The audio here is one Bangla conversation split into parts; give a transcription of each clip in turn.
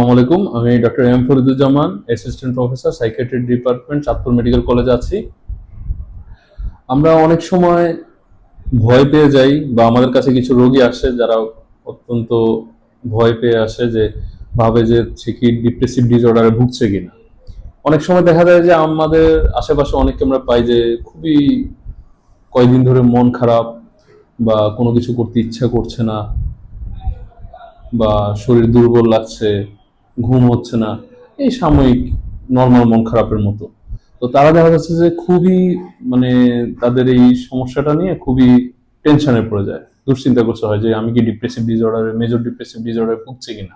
আসসালামু আলাইকুম। আমি doctor M Fariduzzaman, assistant professor psychiatry department, Chandpur medical কলেজে আছি। আমরা অনেক সময় ভয় পেয়ে যাই বা আমাদের কাছে কিছু রোগী আসে যারা অত্যন্ত ভয় পেয়ে আসে, যে ভাবে যে সে কি ডিপ্রেসিভ ডিসঅর্ডারে ভুগছে কিনা। অনেক সময় দেখা যায় যে আমাদের আশেপাশে অনেককে আমরা পাই যে খুবই কয়েকদিন ধরে মন খারাপ বা কোনো কিছু করতে ইচ্ছা করছে না বা শরীর দুর্বল লাগছে, ঘুম হচ্ছে না, এই সাময়িক নর্মাল মন খারাপের মতো। তো তারা দেখা যাচ্ছে যে খুবই মানে তাদের এই সমস্যাটা নিয়ে খুবই টেনশনে পড়ে যায়, দুশ্চিন্তা করতে হয় যে আমি কি ডিপ্রেসিভ ডিসঅর্ডারে, মেজর ডিপ্রেসিভ ডিসঅর্ডারে ভুগছি কিনা।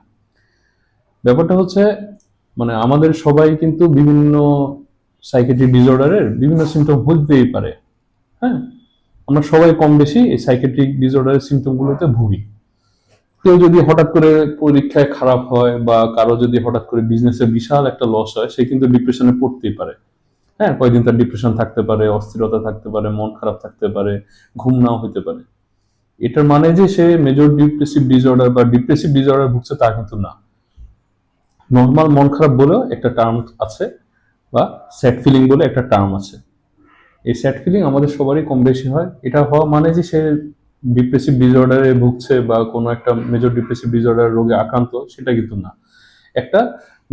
ব্যাপারটা হচ্ছে আমাদের সবাই কিন্তু বিভিন্ন সাইকিয়াট্রিক ডিসঅর্ডারের বিভিন্ন সিমটম হতেই পারে। হ্যাঁ, আমরা সবাই কম বেশি এই সাইকিয়াট্রিক ডিসঅর্ডারের সিমটমগুলোতে ভুগি। কেউ যদি হঠাৎ করে পরীক্ষায় খারাপ হয় বা কারো যদি হঠাৎ করে বিজনেসে বিশাল একটা লস হয়, সে কিন্তু ডিপ্রেশনে পড়তেই পারে। হ্যাঁ, কয়েকদিন তার ডিপ্রেশন থাকতে পারে, অস্থিরতা থাকতে পারে, মন খারাপ থাকতে পারে, ঘুম নাও হতে পারে। এটার মানে যে সে মেজর ডিপ্রেসিভ ডিসঅর্ডার বা ডিপ্রেসিভ ডিসঅর্ডার ভুগছে তা কিন্তু না। নর্মাল মন খারাপ বলেও একটা টার্ম আছে, বা স্যাড ফিলিং বলে একটা টার্ম আছে। এই স্যাড ফিলিং আমাদের সবারই কম বেশি হয়। এটা হওয়া মানে যে সে ডিপ্রেসিভ ডিসঅর্ডারে ভুগছে বা কোনো একটা মেজর ডিপ্রেসিভ ডিসঅর্ডার রোগে আক্রান্ত, সেটা কিন্তু না। একটা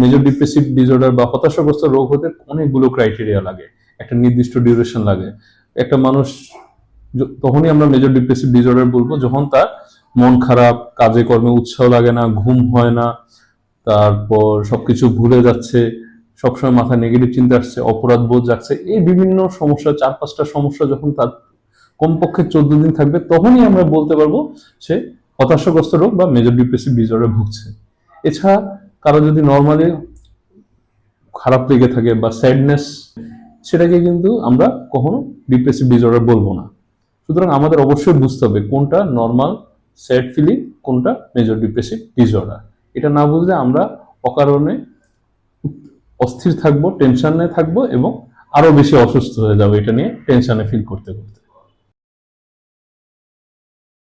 মেজর ডিপ্রেসিভ ডিসঅর্ডার বা হতাশাগ্রস্ত রোগ হতে অনেকগুলো ক্রাইটেরিয়া লাগে, একটা নির্দিষ্ট ডিউরেশন লাগে। একটা মানুষ তখনই আমরা মেজর ডিপ্রেসিভ ডিসঅর্ডার বলবো যখন তার মন খারাপ, কাজে কর্মে উৎসাহ লাগে না, ঘুম হয় না, তারপর সবকিছু ভুলে যাচ্ছে, সবসময় মাথায় নেগেটিভ চিন্তা আসছে, অপরাধ বোধ যাচ্ছে, এই বিভিন্ন সমস্যা, 4-5টা সমস্যা যখন তার কমপক্ষে 14 দিন থাকবে, তখনই আমরা বলতে পারবো সে হতাশাগ্রস্ত রোগ বা মেজর ডিপ্রেসিভ ডিসঅর্ডার ভুগছে। এছাড়া কারো যদি নর্মালি খারাপ লেগে থাকে বা স্যাডনেস, সেটাকে কিন্তু আমরা কখনো ডিপ্রেসিভ ডিসঅর্ডার বলবো না। সুতরাং আমাদের অবশ্যই বুঝতে হবে কোনটা নর্মাল স্যাড ফিলিং, কোনটা মেজর ডিপ্রেসিভ ডিসঅর্ডার। এটা না বুঝলে আমরা অকারণে অস্থির থাকবো, টেনশনে থাকবো এবং আরো বেশি অসুস্থ হয়ে যাবো এটা নিয়ে টেনশনে ফিল করতে করতে।